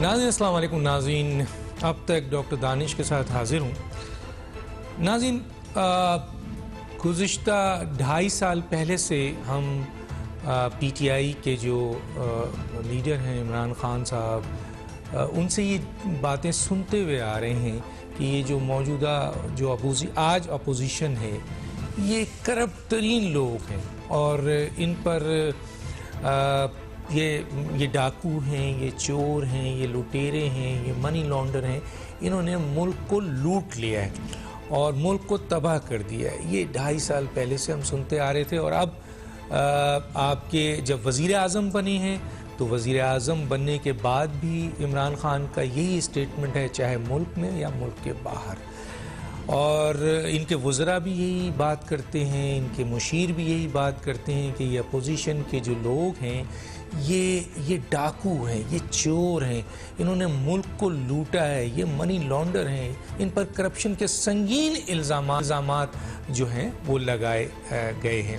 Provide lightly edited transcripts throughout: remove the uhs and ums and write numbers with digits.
ناظرین السلام علیکم. ناظرین اب تک ڈاکٹر دانش کے ساتھ حاضر ہوں. ناظرین گزشتہ 2.5 سال پہلے سے ہم پی ٹی آئی کے جو لیڈر ہیں عمران خان صاحب ان سے یہ باتیں سنتے ہوئے آ رہے ہیں کہ یہ جو موجودہ جو آج اپوزیشن ہے یہ کرپٹ ترین لوگ ہیں اور ان پر یہ ڈاکو ہیں, یہ چور ہیں, یہ لٹیرے ہیں, یہ منی لانڈر ہیں. انہوں نے ملک کو لوٹ لیا ہے اور ملک کو تباہ کر دیا ہے. یہ 2.5 سال پہلے سے ہم سنتے آ رہے تھے اور اب آپ کے جب وزیر اعظم بنے ہیں تو وزیر اعظم بننے کے بعد بھی عمران خان کا یہی اسٹیٹمنٹ ہے, چاہے ملک میں یا ملک کے باہر. اور ان کے وزراء بھی یہی بات کرتے ہیں, ان کے مشیر بھی یہی بات کرتے ہیں کہ یہ اپوزیشن کے جو لوگ ہیں یہ ڈاکو ہیں, یہ چور ہیں, انہوں نے ملک کو لوٹا ہے, یہ منی لانڈر ہیں, ان پر کرپشن کے سنگین الزامات جو ہیں وہ لگائے گئے ہیں.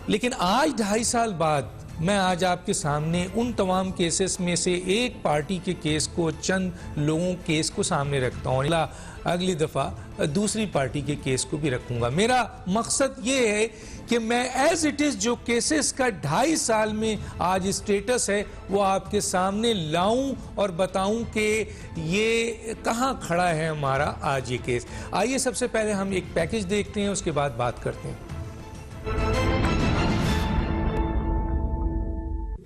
لیکن آج 2.5 سال بعد میں آج آپ کے سامنے ان تمام کیسز میں سے ایک پارٹی کے کیس کو, چند لوگوں کیس کو سامنے رکھتا ہوں. اگلی دفعہ دوسری پارٹی کے کیس کو بھی رکھوں گا. میرا مقصد یہ ہے کہ میں ایز اٹ از جو کیسز کا 2.5 سال میں آج اسٹیٹس ہے وہ آپ کے سامنے لاؤں اور بتاؤں کہ یہ کہاں کھڑا ہے ہمارا آج یہ کیس. آئیے سب سے پہلے ہم ایک پیکج دیکھتے ہیں, اس کے بعد بات کرتے ہیں.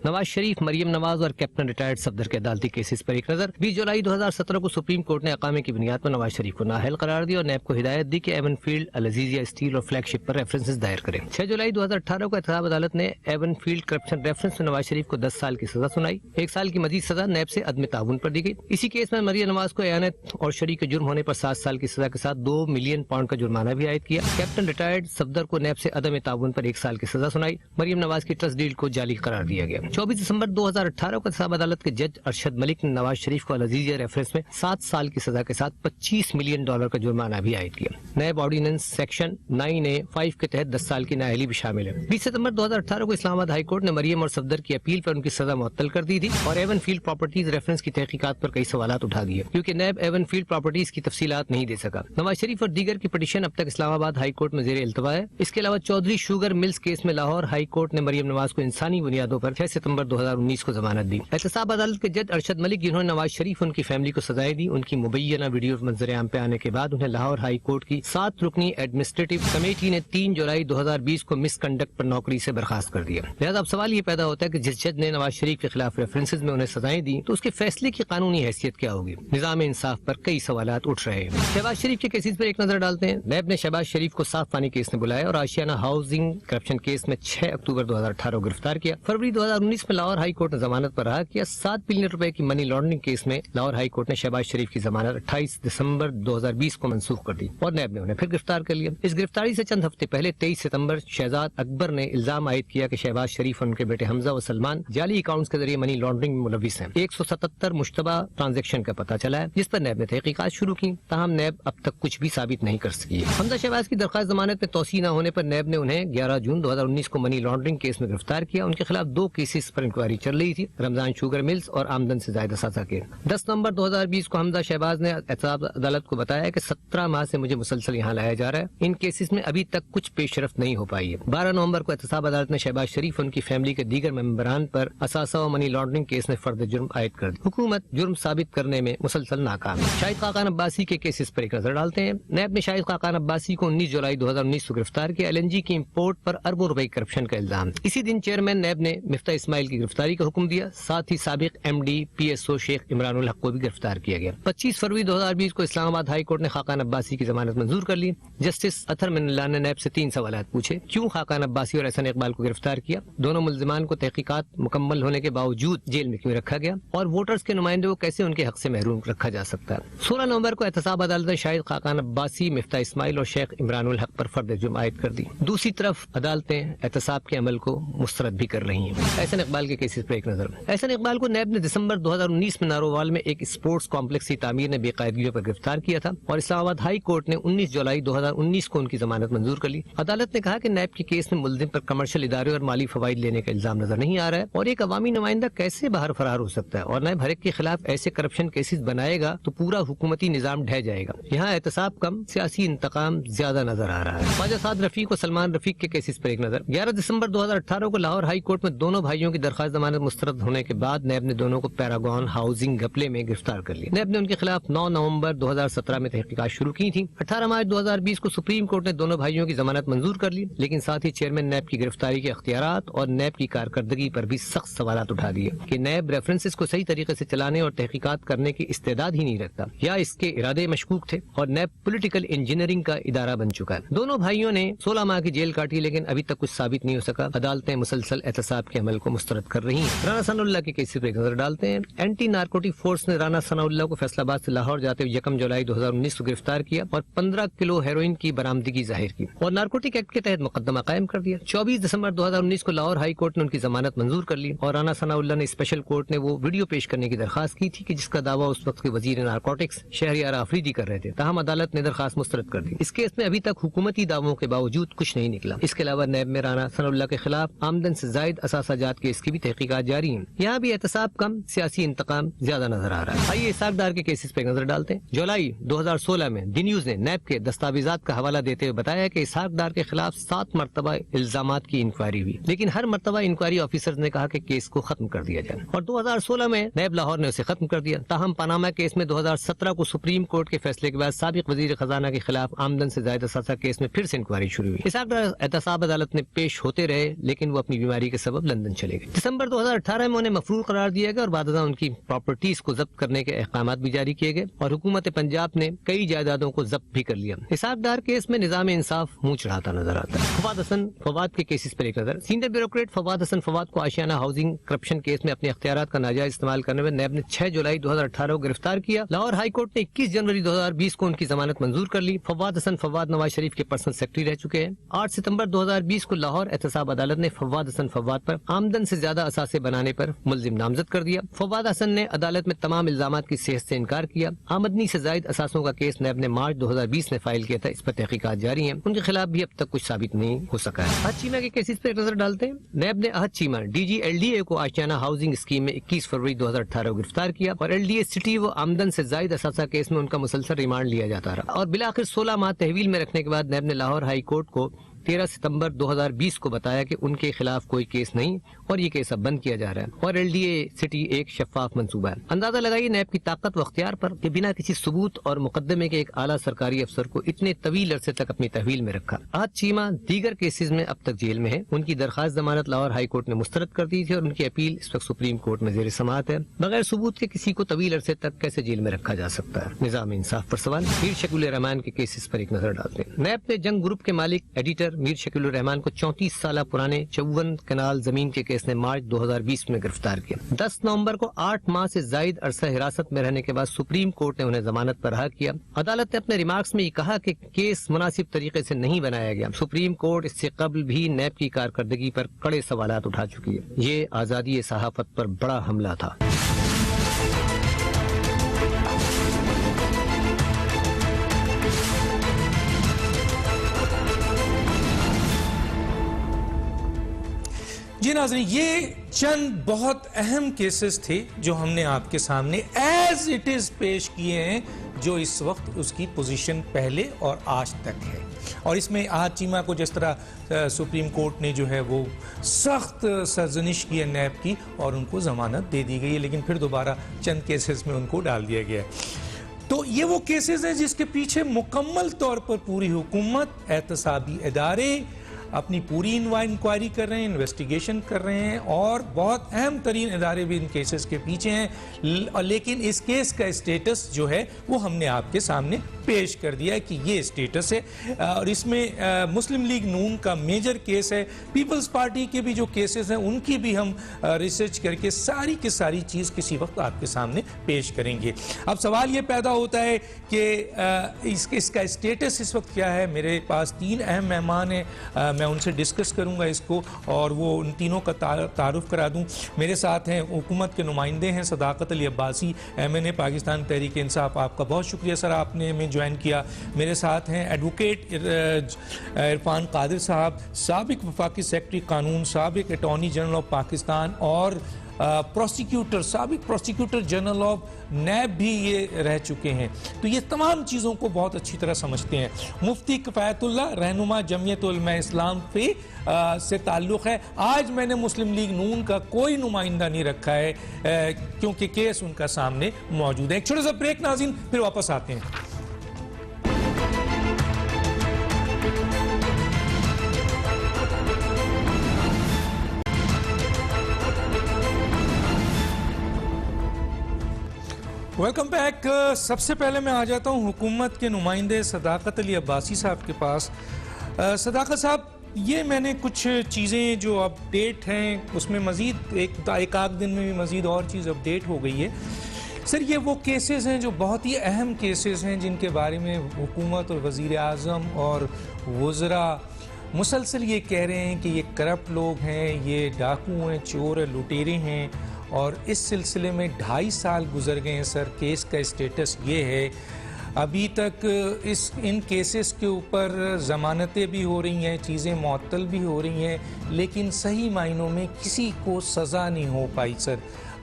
نواز شریف, مریم نواز اور کیپٹن ریٹائرڈ صفدر کے عدالتی کیسز پر ایک نظر. 20 جولائی 2017 کو سپریم کورٹ نے اقامے کی بنیاد پر نواز شریف کو نااہل قرار دیا اور نیب کو ہدایت دی کہ ایون فیلڈ, العزیزیہ اسٹیل اور فلیگ شپ پر ریفرنسز دائر کریں. 6 جولائی 2018 کو احتساب عدالت نے ایون فیلڈ کرپشن ریفرنس میں نواز شریف کو 10 سال کی سزا سنائی. 1 سال کی مزید سزا نیب سے عدم تعاون پر دی گئی. اسی کیس میں مریم نواز کو اعانت اور شریک جرم ہونے پر 7 سال کی سزا کے ساتھ 2 ملین پاؤنڈ کا جرمانہ بھی عائد کیا. کیپٹن ریٹائرڈ صفدر کو نیب سے عدم تعاون پر 1 سال کی سزا سنائی. مریم نواز کی ٹرسٹ ڈیل کو جعلی قرار دیا گیا. 24 دسمبر 2018 کو احتساب عدالت کے جج ارشد ملک نے نواز شریف کو العزیزیہ ریفرنس میں 7 سال کی سزا کے ساتھ $25 ملین کا جرمانہ بھی عائد کیا. نیب آرڈیننس سیکشن 9A(5) کے تحت 10 سال کی نااہلی بھی شامل ہے. 20 ستمبر 2018 کو اسلام آباد ہائی کورٹ نے مریم اور صفدر کی اپیل پر ان کی سزا معطل کر دی تھی اور ایون فیلڈ پراپرٹیز ریفرنس کی تحقیقات پر کئی سوالات اٹھا دیے کیونکہ نیب ایون فیلڈ پراپرٹیز کی تفصیلات نہیں دے سکا. نواز شریف اور دیگر کی پٹیشن اب تک اسلام آباد ہائی کورٹ میں زیر التوا ہے. اس کے علاوہ چودھری شوگر ملز کیس میں لاہور ہائی کورٹ نے مریم نواز کو انسانی بنیادوں پر 6 ستمبر 2019 کو ضمانت دی. احتساب عدالت کے جج ارشد ملک, جنہوں نے نواز شریف ان کی فیملی کو سزائیں دی, ان کی مبینہ ویڈیو منظر عام پہ آنے کے بعد انہیں لاہور ہائی کورٹ کی 7 رکنی ایڈمنسٹریٹو کمیٹی نے 3 جولائی 2020 کو مس کنڈکٹ پر نوکری سے برخاست کر دیا. لہذا اب سوال یہ پیدا ہوتا ہے کہ جس جج نے نواز شریف کے خلاف ریفرنسز میں انہیں سزائیں دی تو اس کے فیصلے کی قانونی حیثیت کیا ہوگی. نظام انصاف پر کئی سوالات اٹھ رہے ہیں. شہباز شریف کے کیسز پر ایک نظر ڈالتے ہیں. نیب نے شہباز شریف کو صاف پانی کیس میں بلایا اور آشیانہ ہاؤسنگ کرپشن کیس میں 6 اکتوبر 2018 کو گرفتار کیا. فروری 2019 میں لاہور ہائی کورٹ نے ضمانت پر رہا کیا. 7 بلین روپے کی منی لانڈرنگ کیس میں لاہور ہائی کورٹ نے شہباز شریف کی ضمانت 28 دسمبر 2020 کو منسوخ کر دی اور نیب نے انہیں پھر گرفتار کر لیا. اس گرفتاری سے چند ہفتے پہلے 23 ستمبر شہزاد اکبر نے الزام عائد کیا کہ شہباز شریف اور ان کے بیٹے حمزہ و سلمان جعلی اکاؤنٹس کے ذریعے منی لانڈرنگ میں ملوث ہیں. 177 مشتبہ ٹرانزیکشن کا پتہ چلا ہے جس پر نیب نے تحقیقات شروع کی, تاہم نیب اب تک کچھ بھی ثابت نہیں کر سکی ہے. حمزہ شہباز کی درخواست ضمانت میں توسیع نہ ہونے پر نیب نے انہیں 11 جون 2019 کو منی لانڈرنگ کیس میں گرفتار کیا. ان کے خلاف 2 کیسز پر انکوائری چل رہی تھی, رمضان شوگر ملز اور آمدن سے زائد سزا کے. 10 نومبر 2020 کو حمزہ شہباز نے احتساب عدالت کو بتایا کہ 17 ماہ سے مجھے مسلسل یہاں لایا جا رہا ہے, ان کیسز میں ابھی تک کچھ پیش رفت نہیں ہو پائی ہے. 12 نومبر کو احتساب عدالت نے شہباز شریف ان کی فیملی کے دیگر ممبران پر اثاثہ و منی لانڈرنگ کیس میں فرد جرم عائد کر دی. حکومت جرم ثابت کرنے میں مسلسل ناکام ہے. شاہد خاقان عباسی کے کیسز پر ایک نظر ڈالتے ہیں. نیب نے شاہد خاقان عباسی کو 19 جولائی 2019 کو گرفتار کیا. LNG کی امپورٹ پر اربوں روپے کرپشن کا الزام. اسی دن چیئرمین نیب نے مفتاح اسماعیل کی گرفتاری کا حکم دیا. ساتھ ہی سابق MD PSO شیخ عمران الحق کو بھی گرفتار کیا گیا. 25 فروری 2020 کو اسلام آباد ہائی کورٹ نے خاقان عباسی کی ضمانت منظور کر لی. جسٹس اطہر من اللہ نے نیب سے 3 سوالات پوچھے. کیوں خاقان عباسی اور احسن اقبال کو گرفتار کیا؟ دونوں ملزمان کو تحقیقات مکمل ہونے کے باوجود جیل میں کیوں رکھا گیا؟ اور ووٹرز کے نمائندے کو کیسے ان کے حق سے محروم رکھا جا سکتا ہے؟ 16 نومبر کو احتساب عدالت نے شاہد خاقان عباسی, مفتاح اسماعیل اور شیخ عمران الحق پر فرد جرم عائد کر دی. دوسری طرف عدالتیں احتساب کے عمل کو مسترد بھی کر رہی ہیں. ایسا احسن اقبال کے کیسز پر ایک نظر. احسن اقبال کو نیب نے دسمبر 2019 میں نارووال میں ایک اسپورٹس کمپلیکس کی تعمیر نے بے قاعدگیوں پر گرفتار کیا تھا اور اسلام آباد ہائی کورٹ نے 19 جولائی 2019 کو ان کی ضمانت منظور کر لی. عدالت نے کہا کہ نیب کے کیس میں ملزم پر کمرشل ادارے اور مالی فوائد لینے کا الزام نظر نہیں آ رہا ہے اور ایک عوامی نمائندہ کیسے باہر فرار ہو سکتا ہے, اور نیب ہر ایک کے خلاف ایسے کرپشن کیسز بنائے گا تو پورا حکومتی نظام ڈھہ جائے گا. یہاں احتساب کم, سیاسی انتقام زیادہ نظر آ رہا ہے. خواجہ سعد رفیق اور سلمان رفیق کے کیسز پر ایک نظر. 11 دسمبر 2018 کو لاہور ہائی کورٹ میں دونوں بھائیوں کی درخواست ضمانت مسترد ہونے کے بعد نیب نے دونوں کو پیراگون ہاؤسنگ گھپلے میں گرفتار کر لیا. نیب نے ان کے خلاف 9 نومبر 2017 میں تحقیقات شروع کی تھی. 18 مارچ 2020 کو سپریم کورٹ نے دونوں بھائیوں کی ضمانت منظور کر لی, لیکن ساتھ ہی چیئرمین نیب کی گرفتاری کے اختیارات اور نیب کی کارکردگی پر بھی سخت سوالات اٹھا دیے کہ نیب ریفرنسز کو صحیح طریقے سے چلانے اور تحقیقات کرنے کی استعداد ہی نہیں رکھتا یا اس کے ارادے مشکوک تھے, اور نیب پولیٹیکل انجینئرنگ کا ادارہ بن چکا ہے. دونوں بھائیوں نے 16 ماہ کی جیل کاٹی, لیکن ابھی تک کچھ ثابت نہیں ہو سکا. عدالتیں مسلسل احتساب کے عمل کو مسترد کر رہی ہیں. رانا ثناء اللہ کے کیس پر ایک نظر ڈالتے ہیں. اینٹی نارکوٹک فورس نے رانا ثناء اللہ کو فیصل آباد سے لاہور جاتے ہوئے 1 جولائی 2019 کو گرفتار کیا اور 15 کلو ہیروئن کی برآمدگی ظاہر کی اور نارکوٹک ایکٹ کے تحت مقدمہ قائم کر دیا. 24 دسمبر 2019 کو لاہور ہائی کورٹ نے ان کی ضمانت منظور کر لی اور رانا ثناء اللہ نے اسپیشل کورٹ نے وہ ویڈیو پیش کرنے کی درخواست کی تھی کہ جس کا دعویٰ اس وقت کے وزیر نارکوٹکس شہریار آفریدی کر رہے تھے. تاہم عدالت نے درخواست مسترد کر دی. اس کیس میں ابھی تک حکومتی دعووں کے باوجود کچھ نہیں نکلا. اس کے علاوہ نیب میں رانا ثناء اللہ کے خلاف آمدن سے زائد اثاثہ جات کیس کی بھی تحقیقات جاری ہیں. یہاں بھی احتساب کم, سیاسی انتقام زیادہ نظر آ رہا ہے. آئیے اسحاق ڈار کے کیسز پہ نظر ڈالتے ہیں. جولائی 2016 میں دی نیوز نے نیب کے دستاویزات کا حوالہ دیتے ہوئے بتایا کہ اسحاق ڈار کے خلاف 7 مرتبہ الزامات کی انکوائری ہوئی, لیکن ہر مرتبہ انکوائری آفیسرز نے کہا کہ کیس کو ختم کر دیا جائے اور 2016 میں نیب لاہور نے اسے ختم کر دیا. تاہم پاناما کیس میں 2017 کو سپریم کورٹ کے فیصلے کے بعد سابق وزیر خزانہ کے خلاف آمدن سے زائد اثاثہ کیس میں پھر سے انکوائری شروع ہوئی. اسحاق ڈار احتساب عدالت میں پیش ہوتے رہے, لیکن وہ اپنی بیماری کے سبب لندن چلے گئے. دسمبر 2018 میں انہیں مفرور قرار دیا گیا اور بعد ازاں ان کی پراپرٹیز کو ضبط کرنے کے احکامات بھی جاری کیے گئے اور حکومت پنجاب نے کئی جائیدادوں کو ضبط بھی کر لیا. اسحاق ڈار کیس میں نظام انصاف منہ چڑھاتا نظر آتا ہے. فواد حسن فواد کے کیسز پر ایک نظر. سینئر بیوروکریٹ فواد حسن فواد کو آشیانہ ہاؤسنگ کرپشن کیس میں اپنے اختیارات کا ناجائز استعمال کرنے میں نیب نے 6 جولائی 2018 کو گرفتار کیا. لاہور ہائی کورٹ نے 21 جنوری 2020 کو ان کی ضمانت منظور کر لی. فواد حسن فواد نواز شریف کے پرسنل سیکرٹری رہ چکے ہیں. 8 ستمبر 2020 کو لاہور احتساب عدالت نے فواد حسن فواد پر آمدن سے زیادہ اثاثے بنانے پر ملزم نامزد کر دیا. فواد حسن نے عدالت میں تمام الزامات کی صحت سے انکار کیا. آمدنی سے زائد اثاثوں کا کیس نیب نے مارچ 2020 میں فائل کیا تھا. اس پر تحقیقات جاری ہیں. ان کے خلاف بھی اب تک کچھ ثابت نہیں ہو سکا ہے. احد چیمہ کے کیسز پر ایک نظر ڈالتے ہیں. نیب نے احد چیمہ DGLDA کو آشیانہ ہاؤسنگ اسکیم میں 21 فروری 2018 کو گرفتار کیا اور LDA سٹی و آمدن سے زائد اثاثہ کیس میں ان کا مسلسل ریمانڈ لیا جاتا رہا اور بالآخر 16 ماہ تحویل میں رکھنے کے بعد نیب نے لاہور ہائی کورٹ کو 13 ستمبر 2020 کو بتایا کہ ان کے خلاف کوئی کیس نہیں اور یہ کیس اب بند کیا جا رہا ہے اور LDA سٹی ایک شفاف منصوبہ ہے. اندازہ لگائیے نیب کی طاقت و اختیار پر کہ بنا کسی ثبوت اور مقدمے کے ایک اعلیٰ سرکاری افسر کو اتنے طویل عرصے تک اپنی تحویل میں رکھا. احد چیمہ دیگر کیسز میں اب تک جیل میں ہے. ان کی درخواست ضمانت لاہور ہائی کورٹ نے مسترد کر دی تھی اور ان کی اپیل اس وقت سپریم کورٹ میں زیر سماعت ہے. بغیر ثبوت کے کسی کو طویل عرصے تک کیسے جیل میں رکھا جا سکتا ہے؟ نظام انصاف پر سوال. میر شکیل الرحمان کے کیسز پر ایک نظر ڈالتے ہیں. نیب نے جنگ گروپ کے مالک ایڈیٹر میر شکیل الرحمان کو 34 سالہ پرانے 54 کنال زمین کے کیس نے مارچ 2020 میں گرفتار کیا. 10 نومبر کو 8 ماہ سے زائد عرصہ حراست میں رہنے کے بعد سپریم کورٹ نے انہیں ضمانت پر رہا کیا. عدالت نے اپنے ریمارکس میں یہ کہا کہ کیس مناسب طریقے سے نہیں بنایا گیا. سپریم کورٹ اس سے قبل بھی نیب کی کارکردگی پر کڑے سوالات اٹھا چکی ہے. یہ آزادی صحافت پر بڑا حملہ تھا. جی ناظرین، یہ چند بہت اہم کیسز تھے جو ہم نے آپ کے سامنے ایز اٹ از پیش کیے ہیں، جو اس وقت اس کی پوزیشن پہلے اور آج تک ہے. اور اس میں احد چیمہ کو جس طرح سپریم کورٹ نے جو ہے وہ سخت سرزنش کی ہے نیب کی اور ان کو ضمانت دے دی گئی ہے، لیکن پھر دوبارہ چند کیسز میں ان کو ڈال دیا گیا ہے. تو یہ وہ کیسز ہیں جس کے پیچھے مکمل طور پر پوری حکومت، احتسابی ادارے اپنی پوری انکوائری کر رہے ہیں، انویسٹیگیشن کر رہے ہیں اور بہت اہم ترین ادارے بھی ان کیسز کے پیچھے ہیں. لیکن اس کیس کا اسٹیٹس جو ہے وہ ہم نے آپ کے سامنے پیش کر دیا ہے کہ یہ اسٹیٹس ہے. اور اس میں مسلم لیگ نون کا میجر کیس ہے. پیپلز پارٹی کے بھی جو کیسز ہیں ان کی بھی ہم ریسرچ کر کے ساری کی ساری چیز کسی وقت آپ کے سامنے پیش کریں گے. اب سوال یہ پیدا ہوتا ہے کہ اس کا اسٹیٹس اس وقت کیا ہے. میرے پاس 3 اہم مہمان ہیں. میں ان سے ڈسکس کروں گا اس کو اور وہ ان تینوں کا تعارف کرا دوں. میرے ساتھ ہیں حکومت کے نمائندے ہیں صداقت علی عباسی MNA پاکستان تحریک انصاف. آپ کا بہت شکریہ سر آپ نے ہمیں جوائن کیا. میرے ساتھ ہیں ایڈوکیٹ عرفان قادر صاحب, سابق وفاقی سیکرٹری قانون, سابق اٹارنی جنرل آف پاکستان اور پروسیکیوٹر, سابق پروسیکیوٹر جنرل آف نیب بھی یہ رہ چکے ہیں, تو یہ تمام چیزوں کو بہت اچھی طرح سمجھتے ہیں. مفتی کفایت اللہ رہنما جمعیت علماء اسلام سے تعلق ہے. آج میں نے مسلم لیگ نون کا کوئی نمائندہ نہیں رکھا ہے کیونکہ کیس ان کا سامنے موجود ہے. ایک چھوٹا سا بریک ناظرین, پھر واپس آتے ہیں. Welcome back. سب سے پہلے میں آ جاتا ہوں حکومت کے نمائندے صداقت علی عباسی صاحب کے پاس. صداقت صاحب, یہ میں نے کچھ چیزیں جو اپڈیٹ ہیں اس میں مزید ایک آدھ دن میں بھی مزید اور چیز اپڈیٹ ہو گئی ہے. سر یہ وہ کیسز ہیں جو بہت ہی اہم کیسز ہیں جن کے بارے میں حکومت اور وزیر اعظم اور وزراء مسلسل یہ کہہ رہے ہیں کہ یہ کرپٹ لوگ ہیں, یہ ڈاکو ہیں, چور ہیں, لٹیرے ہیں, اور اس سلسلے میں 2.5 سال گزر گئے ہیں. سر کیس کا اسٹیٹس یہ ہے, ابھی تک ان کیسز کے اوپر ضمانتیں بھی ہو رہی ہیں, چیزیں معطل بھی ہو رہی ہیں, لیکن صحیح معنوں میں کسی کو سزا نہیں ہو پائی سر.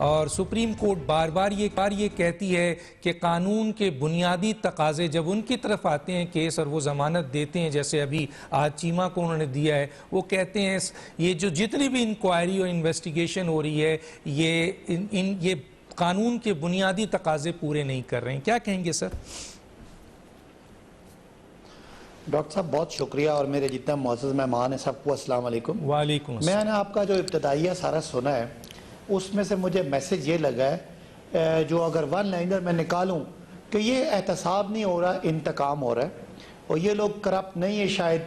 اور سپریم کورٹ بار بار یہ کہتی ہے کہ قانون کے بنیادی تقاضے جب ان کی طرف آتے ہیں کیس اور وہ ضمانت دیتے ہیں, جیسے ابھی آج چیمہ کو انہوں نے دیا ہے, وہ کہتے ہیں یہ جو جتنی بھی انکوائری اور انویسٹیگیشن ہو رہی ہے یہ قانون کے بنیادی تقاضے پورے نہیں کر رہے ہیں. کیا کہیں گے سر؟ ڈاکٹر صاحب بہت شکریہ, اور میرے جتنے معزز مہمان ہیں سب کو السلام علیکم. وعلیکم السلام. میں نے آپ کا جو ابتدائیہ سارا سنا ہے اس میں سے مجھے میسج یہ لگا ہے, جو اگر ون لائنر میں نکالوں کہ یہ احتساب نہیں ہو رہا, انتقام ہو رہا ہے, اور یہ لوگ کرپٹ نہیں ہے شاید,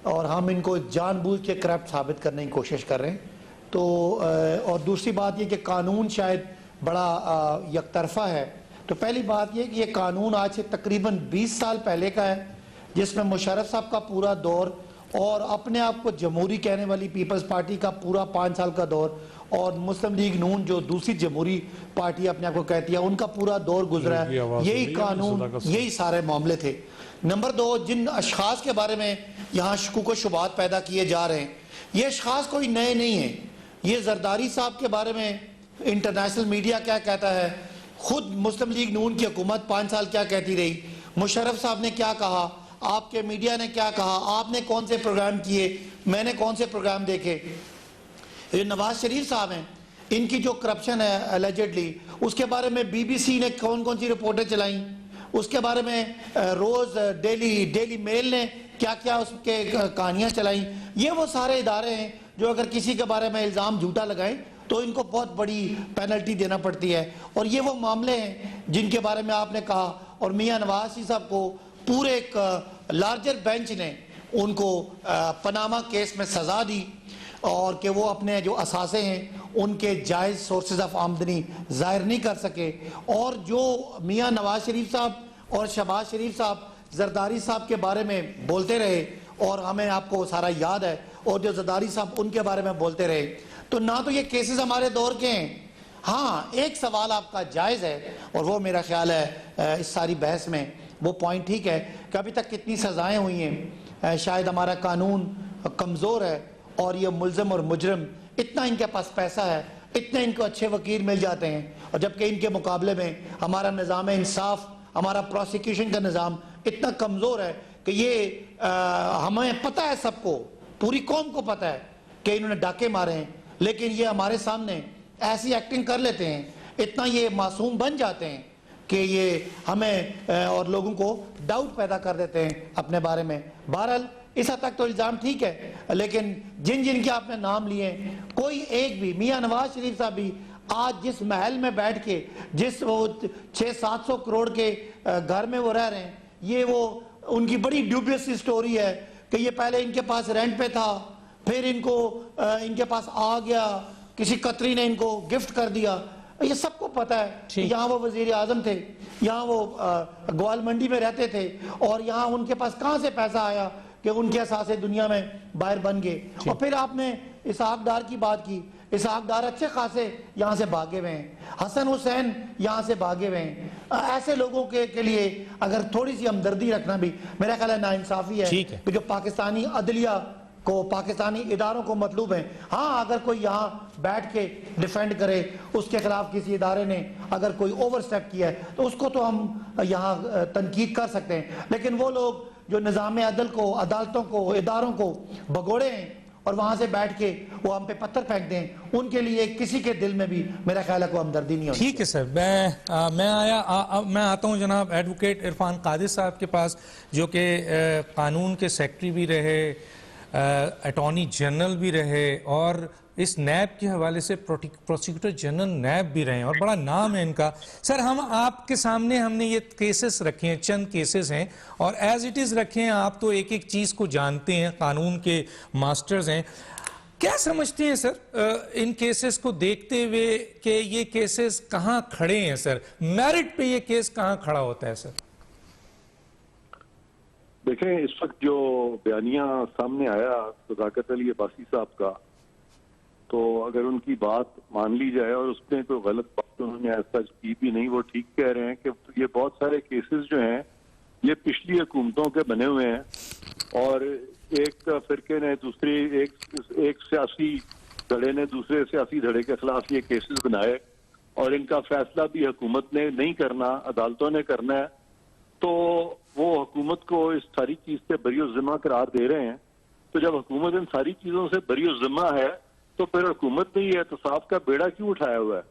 اور ہم ان کو جان بوجھ کے کرپٹ ثابت کرنے کی کوشش کر رہے ہیں. تو اور دوسری بات یہ کہ قانون شاید بڑا یک طرفہ ہے. تو پہلی بات یہ کہ یہ قانون آج سے تقریباً 20 سال پہلے کا ہے, جس میں مشرف صاحب کا پورا دور اور اپنے آپ کو جمہوری کہنے والی پیپلز پارٹی کا پورا 5 سال کا دور, اور مسلم لیگ نون جو دوسری جمہوری پارٹی اپنے آپ کو کہتی ہے ان کا پورا دور گزرا ہے. یہی قانون, یہی سارے معاملے تھے. نمبر 2, جن اشخاص کے بارے میں یہاں شکوک و شبہات پیدا کیے جا رہے ہیں, یہ اشخاص کوئی نئے نہیں ہیں. یہ زرداری صاحب کے بارے میں انٹرنیشنل میڈیا کیا کہتا ہے, خود مسلم لیگ نون کی حکومت 5 سال کیا کہتی رہی, مشرف صاحب نے کیا کہا, آپ کے میڈیا نے کیا کہا, آپ نے کون سے پروگرام کیے, میں نے کون سے پروگرام دیکھے. یہ نواز شریف صاحب ہیں, ان کی جو کرپشن ہے الیجڈلی, اس کے بارے میں BBC نے کون سی رپورٹیں چلائیں, اس کے بارے میں روز ڈیلی میل نے کیا اس کے کہانیاں چلائیں. یہ وہ سارے ادارے ہیں جو اگر کسی کے بارے میں الزام جھوٹا لگائیں تو ان کو بہت بڑی پینلٹی دینا پڑتی ہے. اور یہ وہ معاملے ہیں جن کے بارے میں آپ نے کہا, اور میاں نواز شریف صاحب کو پورے ایک لارجر بینچ نے ان کو پاناما کیس میں سزا دی, اور کہ وہ اپنے جو اثاثے ہیں ان کے جائز سورسز آف آمدنی ظاہر نہیں کر سکے. اور جو میاں نواز شریف صاحب اور شہباز شریف صاحب زرداری صاحب کے بارے میں بولتے رہے, اور ہمیں آپ کو سارا یاد ہے, اور جو زرداری صاحب ان کے بارے میں بولتے رہے, تو نہ تو یہ کیسز ہمارے دور کے ہیں. ہاں ایک سوال آپ کا جائز ہے, اور وہ میرا خیال ہے اس ساری بحث میں وہ پوائنٹ ٹھیک ہے کہ ابھی تک کتنی سزائیں ہوئی ہیں. شاید ہمارا قانون کمزور ہے, اور یہ ملزم اور مجرم اتنا ان کے پاس پیسہ ہے, اتنے ان کو اچھے وکیل مل جاتے ہیں, اور جبکہ ان کے مقابلے میں ہمارا نظام انصاف, ہمارا پروسیکیوشن کا نظام اتنا کمزور ہے کہ یہ ہمیں پتہ ہے, سب کو, پوری قوم کو پتہ ہے کہ انہوں نے ڈاکے مارے ہیں, لیکن یہ ہمارے سامنے ایسی ایکٹنگ کر لیتے ہیں, اتنا یہ معصوم بن جاتے ہیں کہ یہ ہمیں اور لوگوں کو ڈاؤٹ پیدا کر دیتے ہیں اپنے بارے میں. بہرحال اس حد تک تو الزام ٹھیک ہے, لیکن جن کے آپ نے نام لیے کوئی ایک بھی, میاں نواز شریف صاحب بھی آج جس محل میں بیٹھ کے, جس وہ 600-700 کروڑ کے گھر میں وہ رہ رہے ہیں, یہ وہ ان کی بڑی ڈیوبیس سٹوری ہے کہ یہ پہلے ان کے پاس رینٹ پہ تھا, پھر ان کے پاس آ گیا, کسی قطری نے ان کو گفٹ کر دیا. یہ سب کو پتہ ہے. یہاں وہ وزیر اعظم تھے, یہاں وہ گوال منڈی میں رہتے تھے, اور یہاں ان کے پاس کہاں سے پیسہ آیا کہ ان کے اثاثے دنیا میں باہر بن گئے. اور پھر آپ نے اسحاق ڈار کی بات کی. اسحاق ڈار اچھے خاصے یہاں سے بھاگے ہوئے ہیں, حسن حسین یہاں سے بھاگے ہوئے ہیں. ایسے لوگوں کے لیے اگر تھوڑی سی ہمدردی رکھنا بھی میرا خیال ہے ناانصافی ہے کہ جو پاکستانی عدلیہ کو, پاکستانی اداروں کو مطلوب ہیں. ہاں اگر کوئی یہاں بیٹھ کے ڈیفینڈ کرے, اس کے خلاف کسی ادارے نے اگر کوئی اوور سٹیپ کیا ہے تو اس کو تو ہم یہاں تنقید کر سکتے ہیں, لیکن وہ لوگ جو نظام عدل کو, عدالتوں کو, اداروں کو بگوڑے ہیں اور وہاں سے بیٹھ کے وہ ہم پہ پتھر پھینک دیں, ان کے لیے کسی کے دل میں بھی میرا خیال ہے کوئی ہمدردی نہیں ہوتی. ٹھیک ہے سر, میں آتا ہوں جناب ایڈوکیٹ عرفان قادر صاحب کے پاس, جو کہ قانون کے سیکرٹری بھی رہے, اٹارنی جنرل بھی رہے, اور اس نیب کے حوالے سے پروسیکیوٹر جنرل نیب بھی رہے ہیں, اور بڑا نام ہے ان کا. سر, ہم آپ کے سامنے ہم نے یہ کیسز رکھے ہیں, چند کیسز ہیں, اور ایز اٹ از رکھے ہیں. آپ تو ایک ایک چیز کو جانتے ہیں, قانون کے ماسٹرز ہیں. کیا سمجھتے ہیں سر ان کیسز کو دیکھتے ہوئے کہ یہ کیسز کہاں کھڑے ہیں سر, میرٹ پہ یہ کیس کہاں کھڑا ہوتا ہے سر؟ دیکھیں, اس وقت جو بیانیہ سامنے آیا صداقت علی عباسی صاحب کا, تو اگر ان کی بات مان لی جائے, اور اس میں کوئی غلط بات انہوں نے ایسا کی بھی نہیں, وہ ٹھیک کہہ رہے ہیں کہ یہ بہت سارے کیسز جو ہیں یہ پچھلی حکومتوں کے بنے ہوئے ہیں, اور ایک فرقے نے دوسری, ایک سیاسی دھڑے نے دوسرے سیاسی دھڑے کے خلاف یہ کیسز بنائے, اور ان کا فیصلہ بھی حکومت نے نہیں کرنا, عدالتوں نے کرنا ہے. تو وہ حکومت کو اس ساری چیز سے بری الذمہ قرار دے رہے ہیں. تو جب حکومت ان ساری چیزوں سے بری الذمہ ہے تو پھر حکومت نے یہ احتساب کا بیڑا کیوں اٹھایا ہوا ہے؟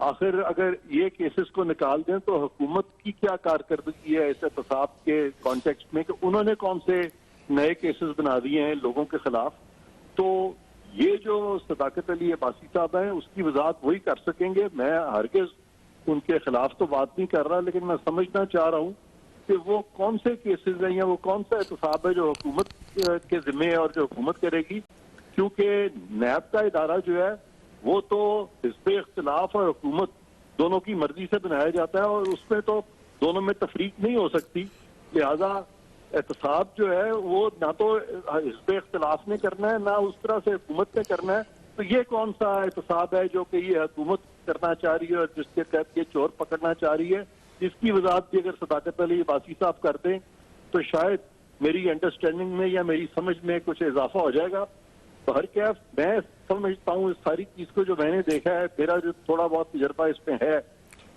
آخر اگر یہ کیسز کو نکال دیں تو حکومت کی کیا کارکردگی ہے اس احتساب کے کانٹیکسٹ میں, کہ انہوں نے کون سے نئے کیسز بنا دیے ہیں لوگوں کے خلاف؟ تو یہ جو صداقت علی عباسی صاحب ہیں اس کی وضاحت وہی کر سکیں گے. میں ہرگز ان کے خلاف تو بات نہیں کر رہا, لیکن میں سمجھنا چاہ رہا ہوں کہ وہ کون سے کیسز ہیں یا وہ کون سا احتساب ہے جو حکومت کے ذمہ ہے اور جو حکومت کرے گی. کیونکہ نیب کا ادارہ جو ہے وہ تو حزب اختلاف اور حکومت دونوں کی مرضی سے بنایا جاتا ہے, اور اس میں تو دونوں میں تفریق نہیں ہو سکتی. لہذا احتساب جو ہے وہ نہ تو حزب اختلاف نے کرنا ہے, نہ اس طرح سے حکومت نے کرنا ہے. تو یہ کون سا احتساب ہے جو کہ یہ حکومت کرنا چاہ رہی ہے اور جس کے تحت یہ چور پکڑنا چاہ رہی ہے؟ اس کی وضاحت بھی اگر صداقت علی عباسی صاحب کر دیں تو شاید میری انڈرسٹینڈنگ میں یا میری سمجھ میں کچھ اضافہ ہو جائے گا. تو ہر کیف میں سمجھتا ہوں اس ساری چیز کو جو میں نے دیکھا ہے, میرا جو تھوڑا بہت تجربہ اس میں ہے,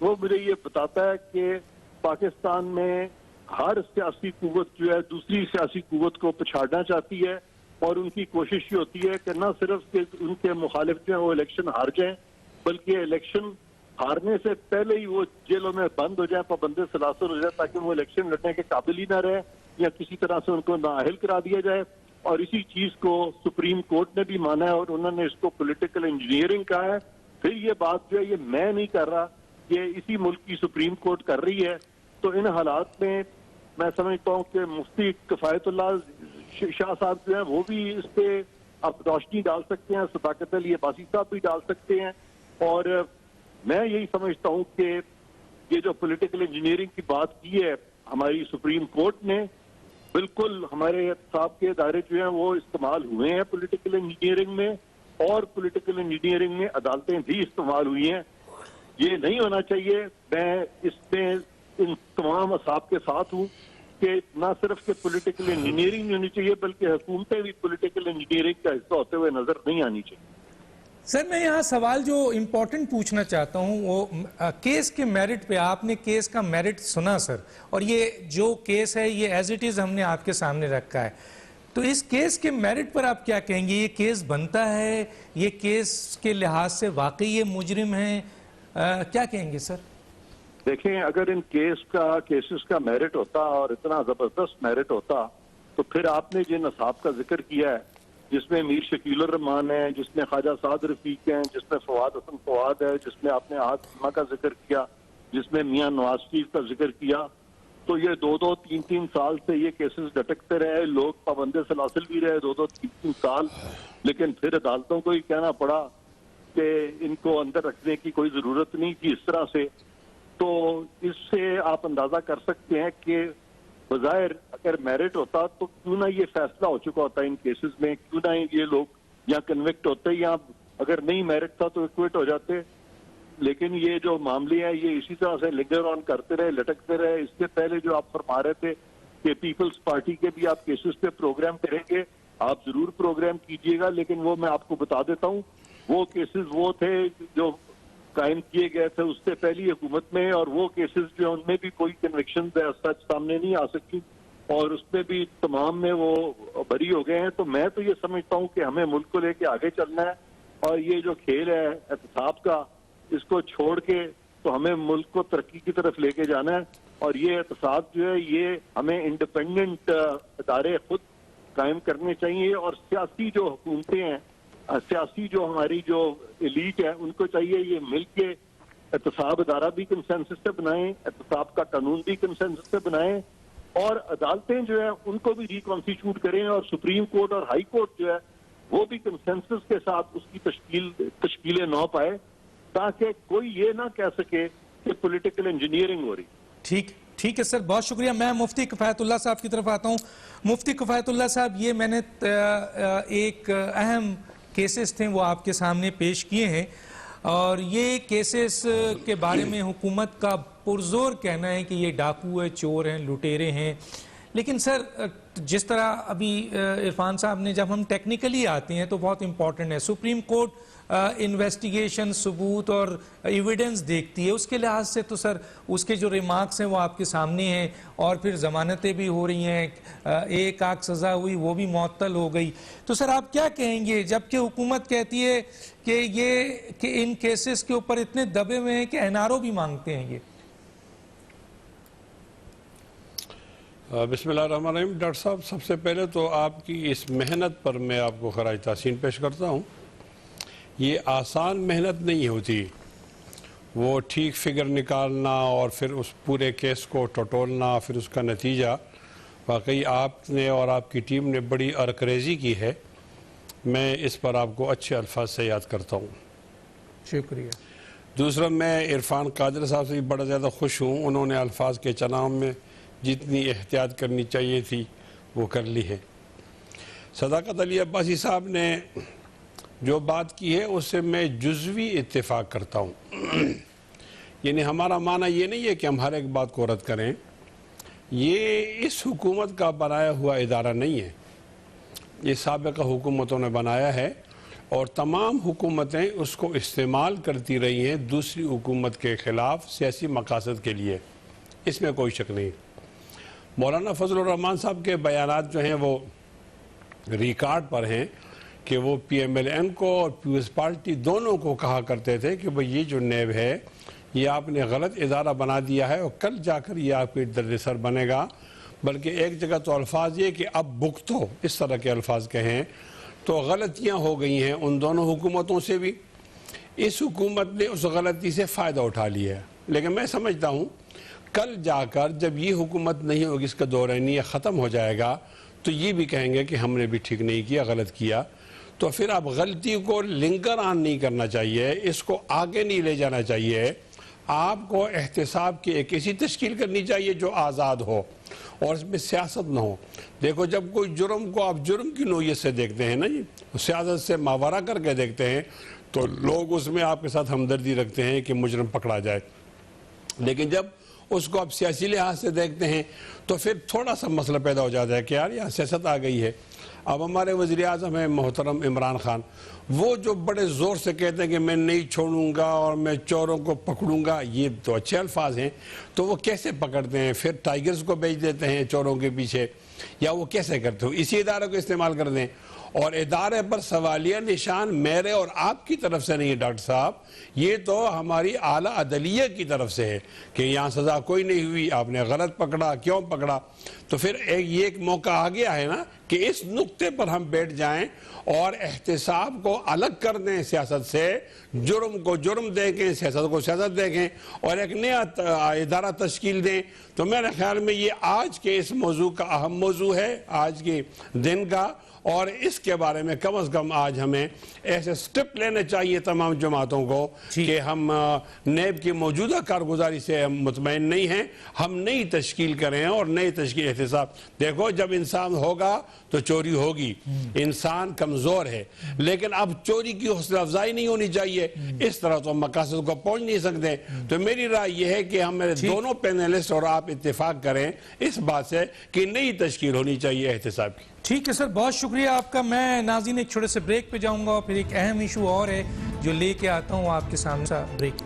وہ مجھے یہ بتاتا ہے کہ پاکستان میں ہر سیاسی قوت جو ہے دوسری سیاسی قوت کو پچھاڑنا چاہتی ہے, اور ان کی کوشش یہ ہوتی ہے کہ نہ صرف کہ ان کے مخالف جو ہیں وہ الیکشن ہار جائیں, بلکہ الیکشن ہارنے سے پہلے ہی وہ جیلوں میں بند ہو جائیں, پابند سلاسل ہو جائے, تاکہ وہ الیکشن لڑنے کے قابل ہی نہ رہے یا کسی طرح سے ان کو نااہل کرا دیا جائے. اور اسی چیز کو سپریم کورٹ نے بھی مانا ہے, اور انہوں نے اس کو پولیٹیکل انجینئرنگ کہا ہے. پھر یہ بات جو ہے یہ میں نہیں کر رہا, یہ اسی ملک کی سپریم کورٹ کر رہی ہے. تو ان حالات میں سمجھتا ہوں کہ مفتی کفایت اللہ شاہ صاحب جو ہیں وہ بھی اس پہ اب روشنی ڈال سکتے ہیں, صداقت علی عباسی صاحب بھی ڈال سکتے ہیں. اور میں یہی سمجھتا ہوں کہ یہ جو پولیٹیکل انجینئرنگ کی بات کی ہے ہماری سپریم کورٹ نے, بالکل ہمارے احتساب کے ادارے جو ہیں وہ استعمال ہوئے ہیں پولیٹیکل انجینئرنگ میں, اور پولیٹیکل انجینئرنگ میں عدالتیں بھی استعمال ہوئی ہیں. یہ نہیں ہونا چاہیے. میں اس میں ان تمام اصحاب کے ساتھ ہوں کہ نہ صرف کہ پولیٹیکل انجینئرنگ نہیں ہونی چاہیے, بلکہ حکومتیں بھی پولیٹیکل انجینئرنگ کا حصہ ہوتے ہوئے نظر نہیں آنی چاہیے. سر, میں یہاں سوال جو امپورٹنٹ پوچھنا چاہتا ہوں وہ کیس کے میرٹ پہ. آپ نے کیس کا میرٹ سنا سر, اور یہ جو کیس ہے یہ ایز اٹ از ہم نے آپ کے سامنے رکھا ہے. تو اس کیس کے میرٹ پر آپ کیا کہیں گے؟ یہ کیس بنتا ہے, یہ کیس کے لحاظ سے واقعی یہ مجرم ہیں, کیا کہیں گے سر؟ دیکھیں, اگر ان کیسز کا میرٹ ہوتا اور اتنا زبردست میرٹ ہوتا تو پھر آپ نے جن اصحاب کا ذکر کیا ہے, جس میں میر شکیل الرحمان ہے, جس میں خواجہ سعد رفیق ہیں, جس میں فواد حسن فواد ہے, جس میں آپ نے آج سما کا ذکر کیا, جس میں میاں نواز شریف کا ذکر کیا, تو یہ 2-3 سال سے یہ کیسز لٹکتے رہے. لوگ پابند سلاسل بھی رہے 2-3 سال, لیکن پھر عدالتوں کو ہی کہنا پڑا کہ ان کو اندر رکھنے کی کوئی ضرورت نہیں تھی اس طرح سے. تو اس سے آپ اندازہ کر سکتے ہیں کہ بظاہر اگر میرٹ ہوتا تو کیوں نہ یہ فیصلہ ہو چکا ہوتا ان کیسز میں, کیوں نہ یہ لوگ یا کنوکٹ ہوتے یا اگر نہیں میرٹ تھا تو ایکوٹ ہو جاتے. لیکن یہ جو معاملے ہیں یہ اسی طرح سے لنگر آن کرتے رہے, لٹکتے رہے. اس سے پہلے جو آپ فرما رہے تھے کہ پیپلز پارٹی کے بھی آپ کیسز پہ پروگرام کریں گے, آپ ضرور پروگرام کیجئے گا, لیکن وہ میں آپ کو بتا دیتا ہوں وہ کیسز وہ تھے جو قائم کیے گئے تھے اس سے پہلی حکومت میں, اور وہ کیسز جو ان میں بھی کوئی کنوکشن سچ سامنے نہیں آ سکی اور اس میں بھی تمام میں وہ بری ہو گئے ہیں. تو میں تو یہ سمجھتا ہوں کہ ہمیں ملک کو لے کے آگے چلنا ہے, اور یہ جو کھیل ہے احتساب کا اس کو چھوڑ کے تو ہمیں ملک کو ترقی کی طرف لے کے جانا ہے. اور یہ احتساب جو ہے یہ ہمیں انڈیپینڈنٹ ادارے خود قائم کرنے چاہیے, اور سیاسی جو حکومتیں ہیں, سیاسی جو ہماری جو ایلیٹ ہے ان کو چاہیے یہ مل کے احتساب ادارہ بھی کنسنسس سے بنائیں, احتساب کا قانون بھی کنسنسس سے بنائیں, اور عدالتیں جو ہیں ان کو بھی ریکانسٹیٹیوٹ کریں, اور سپریم کورٹ اور ہائی کورٹ جو ہے وہ بھی کنسنسس کے ساتھ اس کی تشکیل نو پائے, تاکہ کوئی یہ نہ کہہ سکے کہ پولیٹیکل انجینئرنگ ہو رہی. ٹھیک ہے سر, بہت شکریہ. میں مفتی کفایت اللہ صاحب کی طرف آتا ہوں. مفتی کفایت اللہ صاحب, یہ میں نے ایک اہم کیسز تھے وہ آپ کے سامنے پیش کیے ہیں, اور یہ کیسز کے بارے میں حکومت کا پرزور کہنا ہے کہ یہ ڈاکو ہے, چور ہیں, لٹیرے ہیں. لیکن سر جس طرح ابھی عرفان صاحب نے, جب ہم ٹیکنیکلی آتے ہیں تو بہت امپورٹنٹ ہے, سپریم کورٹ انویسٹیگیشن, ثبوت اور ایویڈنس دیکھتی ہے. اس کے لحاظ سے تو سر اس کے جو ریمارکس ہیں وہ آپ کے سامنے ہیں, اور پھر ضمانتیں بھی ہو رہی ہیں, ایک آدھ سزا ہوئی وہ بھی معطل ہو گئی. تو سر آپ کیا کہیں گے جبکہ حکومت کہتی ہے کہ ان کیسز کے اوپر اتنے دبے ہوئے ہیں کہ این آر او بھی مانگتے ہیں یہ؟ بسم اللہ الرحمن الرحیم. ڈاکٹر صاحب, سب سے پہلے تو آپ کی اس محنت پر میں آپ کو خراج تحسین پیش کرتا ہوں. یہ آسان محنت نہیں ہوتی, وہ ٹھیک فگر نکالنا اور پھر اس پورے کیس کو ٹٹولنا, پھر اس کا نتیجہ. واقعی آپ نے اور آپ کی ٹیم نے بڑی ارکریزی کی ہے, میں اس پر آپ کو اچھے الفاظ سے یاد کرتا ہوں. شکریہ. دوسرا, میں عرفان قادر صاحب سے بھی بڑا زیادہ خوش ہوں, انہوں نے الفاظ کے چناؤ میں جتنی احتیاط کرنی چاہیے تھی وہ کر لی ہے. صداقت علی عباسی صاحب نے جو بات کی ہے اس سے میں جزوی اتفاق کرتا ہوں. یعنی ہمارا معنی یہ نہیں ہے کہ ہم ہر ایک بات کو رد کریں, یہ اس حکومت کا بنایا ہوا ادارہ نہیں ہے, یہ سابقہ حکومتوں نے بنایا ہے, اور تمام حکومتیں اس کو استعمال کرتی رہی ہیں دوسری حکومت کے خلاف سیاسی مقاصد کے لیے, اس میں کوئی شک نہیں. مولانا فضل الرحمان صاحب کے بیانات جو ہیں وہ ریکارڈ پر ہیں کہ وہ پی ایم ایل این کو اور پیپلز پارٹی دونوں کو کہا کرتے تھے کہ بھئی یہ جو نیب ہے یہ آپ نے غلط ادارہ بنا دیا ہے, اور کل جا کر یہ آپ کے درد سر بنے گا. بلکہ ایک جگہ تو الفاظ یہ کہ اب بھگتو, اس طرح کے الفاظ کہیں. تو غلطیاں ہو گئی ہیں ان دونوں حکومتوں سے بھی, اس حکومت نے اس غلطی سے فائدہ اٹھا لیا ہے. لیکن میں سمجھتا ہوں کل جا کر جب یہ حکومت نہیں ہوگی, اس کا دورانیہ ختم ہو جائے گا, تو یہ بھی کہیں گے کہ ہم نے بھی ٹھیک نہیں کیا, غلط کیا. تو پھر اب غلطی کو لنگر آن نہیں کرنا چاہیے, اس کو آگے نہیں لے جانا چاہیے. آپ کو احتساب کی ایک ایسی تشکیل کرنی چاہیے جو آزاد ہو اور اس میں سیاست نہ ہو. دیکھو, جب کوئی جرم کو آپ جرم کی نوعیت سے دیکھتے ہیں نا جی, سیاست سے ماورا کر کے دیکھتے ہیں, تو لوگ اس میں آپ کے ساتھ ہمدردی رکھتے ہیں کہ مجرم پکڑا جائے. لیکن جب اس کو آپ سیاسی لحاظ سے دیکھتے ہیں تو پھر تھوڑا سا مسئلہ پیدا ہو جاتا ہے کہ یار یہاں سیاست آ گئی ہے. اب ہمارے وزیر اعظم ہیں محترم عمران خان, وہ جو بڑے زور سے کہتے ہیں کہ میں نہیں چھوڑوں گا اور میں چوروں کو پکڑوں گا, یہ تو اچھے الفاظ ہیں, تو وہ کیسے پکڑتے ہیں؟ پھر ٹائیگرز کو بیچ دیتے ہیں چوروں کے پیچھے, یا وہ کیسے کرتے ہو؟ اسی ادارے کو استعمال کر دیں. اور ادارے پر سوالیہ نشان میرے اور آپ کی طرف سے نہیں ہے ڈاکٹر صاحب, یہ تو ہماری اعلیٰ عدلیہ کی طرف سے ہے کہ یہاں سزا کوئی نہیں ہوئی, آپ نے غلط پکڑا, کیوں پکڑا؟ تو پھر یہ ایک موقع آ گیا ہے نا کہ اس نقطے پر ہم بیٹھ جائیں اور احتساب کو الگ کر دیں سیاست سے, جرم کو جرم دیکھیں, سیاست کو سیاست دیکھیں, اور ایک نیا ادارہ تشکیل دیں. تو میرے خیال میں یہ آج کے اس موضوع کا اہم موضوع ہے, آج کے دن کا, اور اس کے بارے میں کم از کم آج ہمیں ایسے سٹیپ لینے چاہیے تمام جماعتوں کو کہ ہم نیب کی موجودہ کارگزاری سے ہم مطمئن نہیں ہیں، ہم نئی تشکیل کریں اور نئی تشکیل احتساب. دیکھو جب انسان ہوگا تو چوری ہوگی، انسان کمزور ہے، لیکن اب چوری کی حوصلہ افزائی نہیں ہونی چاہیے، اس طرح تو ہم مقاصد کو پہنچ نہیں سکتے. تو میری رائے یہ ہے کہ ہم دونوں پینلسٹ اور آپ اتفاق کریں اس بات سے کہ نئی تشکیل ہونی چاہیے احتساب کی. ٹھیک ہے سر، بہت شکریہ آپ کا. میں ناظرین ایک چھوٹے سے بریک پہ جاؤں گا اور پھر ایک اہم ایشو اور ہے جو لے کے آتا ہوں آپ کے سامنے. سا بریک.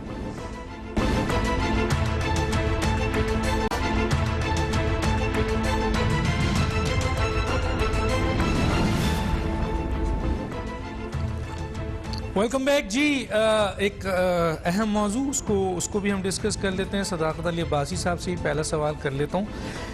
ویلکم بیک جی. ایک اہم موضوع اس کو بھی ہم ڈسکس کر لیتے ہیں. صداقت علی عباسی صاحب سے ہی پہلا سوال کر لیتا ہوں.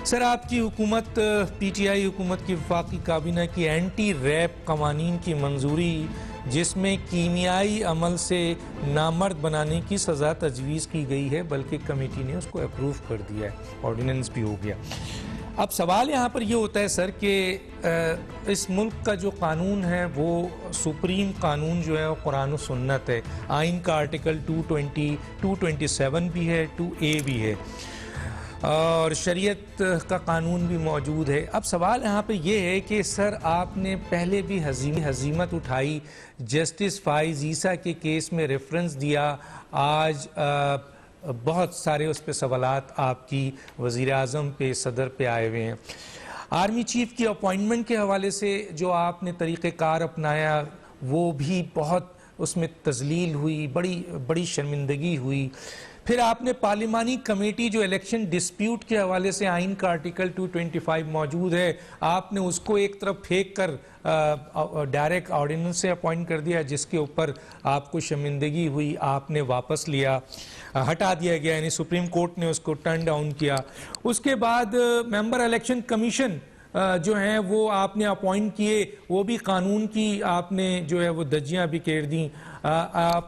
سر آپ کی حکومت پی ٹی آئی حکومت کی وفاقی کابینہ کی اینٹی ریپ قوانین کی منظوری جس میں کیمیائی عمل سے نامرد بنانے کی سزا تجویز کی گئی ہے، بلکہ کمیٹی نے اس کو اپروو کر دیا ہے، آرڈیننس بھی ہو گیا. اب سوال یہاں پر یہ ہوتا ہے سر کہ اس ملک کا جو قانون ہے وہ سپریم قانون جو ہے وہ قرآن و سنت ہے. آئین کا آرٹیکل 220 227 بھی ہے، 2A بھی ہے، اور شریعت کا قانون بھی موجود ہے. اب سوال یہاں پہ یہ ہے کہ سر آپ نے پہلے بھی ہزیمت اٹھائی، جسٹس فائز عیسیٰ کے کیس میں ریفرنس دیا، آج بہت سارے اس پہ سوالات آپ کی وزیر اعظم پہ، صدر پہ آئے ہوئے ہیں. آرمی چیف کی اپوائنٹمنٹ کے حوالے سے جو آپ نے طریقہ کار اپنایا وہ بھی بہت اس میں تذلیل ہوئی، بڑی شرمندگی ہوئی. پھر آپ نے پارلیمانی کمیٹی جو الیکشن ڈسپیوٹ کے حوالے سے آئین کا آرٹیکل 225 موجود ہے، آپ نے اس کو ایک طرف پھینک کر ڈائریکٹ آرڈیننس سے اپوائنٹ کر دیا، جس کے اوپر آپ کو شرمندگی ہوئی، آپ نے واپس لیا، ہٹا دیا گیا، یعنی سپریم کورٹ نے اس کو ٹرن ڈاؤن کیا. اس کے بعد ممبر الیکشن کمیشن جو ہیں وہ آپ نے اپوائنٹ کیے، وہ بھی قانون کی آپ نے جو ہے وہ دجیاں بھی کھیر دیں.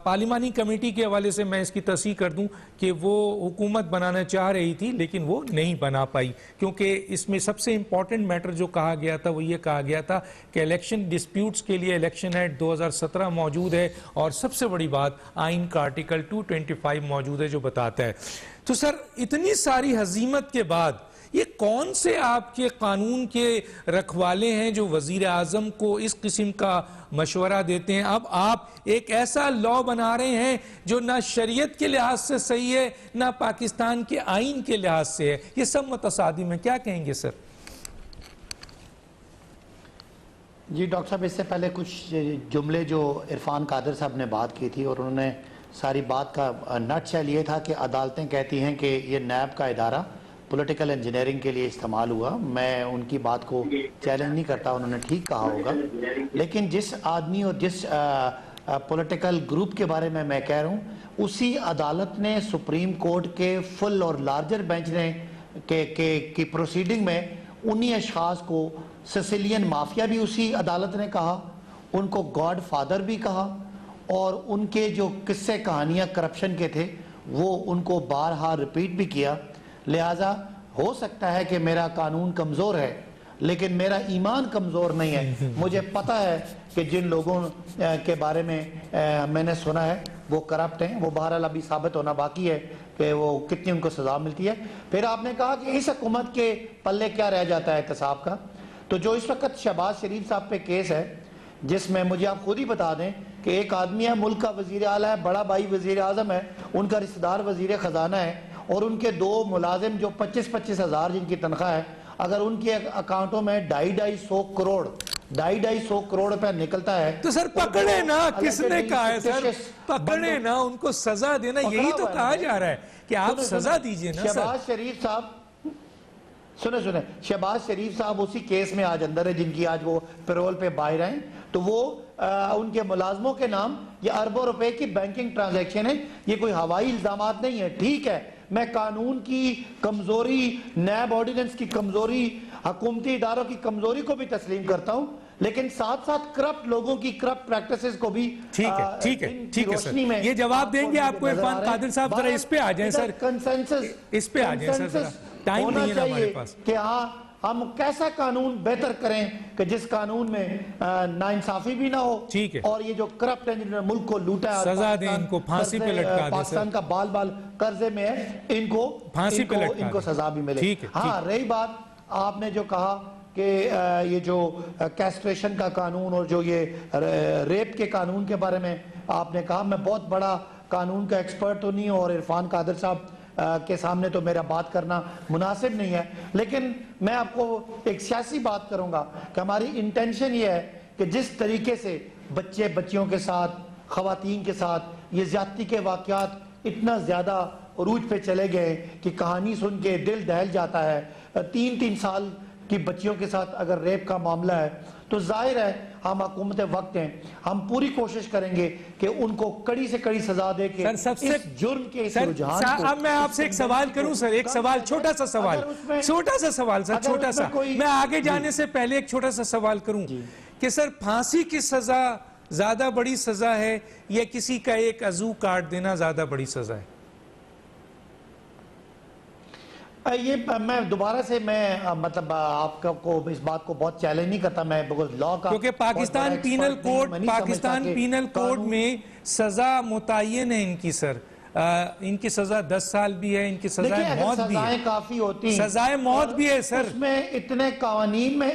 پارلیمانی کمیٹی کے حوالے سے میں اس کی تصحیح کر دوں کہ وہ حکومت بنانا چاہ رہی تھی لیکن وہ نہیں بنا پائی، کیونکہ اس میں سب سے امپورٹنٹ میٹر جو کہا گیا تھا وہ یہ کہا گیا تھا کہ الیکشن ڈسپیوٹس کے لیے الیکشن ایکٹ 2017 موجود ہے، اور سب سے بڑی بات آئین کا آرٹیکل 225 موجود ہے جو بتاتا ہے. تو سر اتنی ساری ہزیمت کے بعد یہ کون سے آپ کے قانون کے رکھوالے ہیں جو وزیر اعظم کو اس قسم کا مشورہ دیتے ہیں؟ اب آپ ایک ایسا لا بنا رہے ہیں جو نہ شریعت کے لحاظ سے صحیح ہے نہ پاکستان کے آئین کے لحاظ سے ہے، یہ سب متصادم ہے. کیا کہیں گے سر؟ جی ڈاکٹر صاحب، اس سے پہلے کچھ جملے جو عرفان قادر صاحب نے بات کی تھی، اور انہوں نے ساری بات کا نٹ شیل یہ تھا کہ عدالتیں کہتی ہیں کہ یہ نیب کا ادارہ پولیٹیکل انجینئرنگ کے لیے استعمال ہوا. میں ان کی بات کو چیلنج نہیں کرتا، انہوں نے ٹھیک کہا ہوگا، لیکن جس آدمی اور جس پولیٹیکل گروپ کے بارے میں کہہ رہا ہوں، اسی عدالت نے سپریم کورٹ کے فل اور لارجر بینچ نے کی پروسیڈنگ میں انہی اشخاص کو سسیلین مافیا بھی اسی عدالت نے کہا، ان کو گاڈ فادر بھی کہا، اور ان کے جو قصے کہانیاں کرپشن کے تھے وہ ان کو بارہا ریپیٹ بھی کیا. لہٰذا ہو سکتا ہے کہ میرا قانون کمزور ہے لیکن میرا ایمان کمزور نہیں ہے. مجھے پتہ ہے کہ جن لوگوں کے بارے میں نے سنا ہے وہ کرپٹ ہیں، وہ بہرحال ابھی ثابت ہونا باقی ہے کہ وہ کتنی ان کو سزا ملتی ہے. پھر آپ نے کہا کہ اس حکومت کے پلے کیا رہ جاتا ہے احتساب کا. تو جو اس وقت شہباز شریف صاحب پہ کیس ہے، جس میں مجھے آپ خود ہی بتا دیں کہ ایک آدمی ہے، ملک کا وزیر اعلیٰ ہے، بڑا بھائی وزیر اعظم ہے، ان کا رشتہ دار وزیر خزانہ ہے، اور ان کے دو ملازم جو 25-25 ہزار جن کی تنخواہ ہے، اگر ان کے اکاؤنٹوں میں 250 کروڑ روپے نکلتا ہے تو سر پکڑے نا. کس نے کہا ہے سر پکڑے نا، ان کو سزا دینا؟ یہی تو کہا جا رہا ہے کہ آپ سزا دیجئے نا. شہباز شریف صاحب سنیں شہباز شریف صاحب اسی کیس میں آج اندر ہے، جن کی آج وہ پیرول پہ باہر ہیں. تو وہ ان کے ملازموں کے نام یہ اربوں روپے کی بینکنگ ٹرانزیکشن ہے. یہ کوئی ہوائی الزامات نہیں ہے. ٹھیک ہے، میں قانون کی کمزوری، نیب آرڈیننس کی کمزوری، حکومتی اداروں کی کمزوری کو بھی تسلیم کرتا ہوں، لیکن ساتھ ساتھ کرپٹ لوگوں کی کرپٹ پریکٹسز کو بھی ٹھیک ہے سر. یہ جواب دیں گے آپ کو عرفان قادر صاحب. ذرا اس پہ آ جائیں سر، اس پہ آ جائیں سر، ذرا ٹائم نہیں ہے ہمارے پاس. کہ ہاں ہم کیسا قانون بہتر کریں کہ جس قانون میں ناانصافی بھی نہ ہو ٹھیک ہے اور یہ جو کرپٹ ہیں جنہوں نے ملک کو لوٹا ہے سزا دیں ان کو پھانسی پہ لٹکا دیں پاکستان کا بال بال قرضے میں ہے ان کو پھانسی پہ لٹکا ان کو دیں سزا بھی ملے ہاں رہی بات آپ نے جو کہا کہ یہ جو کیسٹریشن کا قانون اور جو یہ ریپ کے قانون کے بارے میں آپ نے کہا میں بہت بڑا قانون کا ایکسپرٹ تو نہیں ہوں اور عرفان قادر صاحب کے سامنے تو میرا بات کرنا مناسب نہیں ہے لیکن میں آپ کو ایک سیاسی بات کروں گا کہ ہماری انٹینشن یہ ہے کہ جس طریقے سے بچے بچیوں کے ساتھ خواتین کے ساتھ یہ زیادتی کے واقعات اتنا زیادہ عروج پہ چلے گئے کہ کہانی سن کے دل دہل جاتا ہے 3 سال کی بچیوں کے ساتھ اگر ریپ کا معاملہ ہے تو ظاہر ہے ہم حکومت وقت ہیں ہم پوری کوشش کریں گے کہ ان کو کڑی سے کڑی سزا دے کے اس جرم کے اس رجحان کو اب میں آپ سے ایک سوال کروں سر ایک سوال چھوٹا سا سوال سر چھوٹا سا میں آگے جانے سے پہلے ایک چھوٹا سا سوال کروں کہ سر پھانسی کی سزا زیادہ بڑی سزا ہے یا کسی کا ایک عضو کاٹ دینا زیادہ بڑی سزا ہے یہ میں دوبارہ سے میں مطلب آپ کو اس بات کو بہت چیلنج نہیں کرتا میں لاء کا کیونکہ پاکستان پینل کوڈ میں سزا متعین ہے ان کی سر ان کی سزا 10 سال بھی ہے ان کی سزائے موت بھی ہے سزائیں کافی ہوتی ہیں سزائے موت بھی ہے سر اس میں اتنے قوانین میں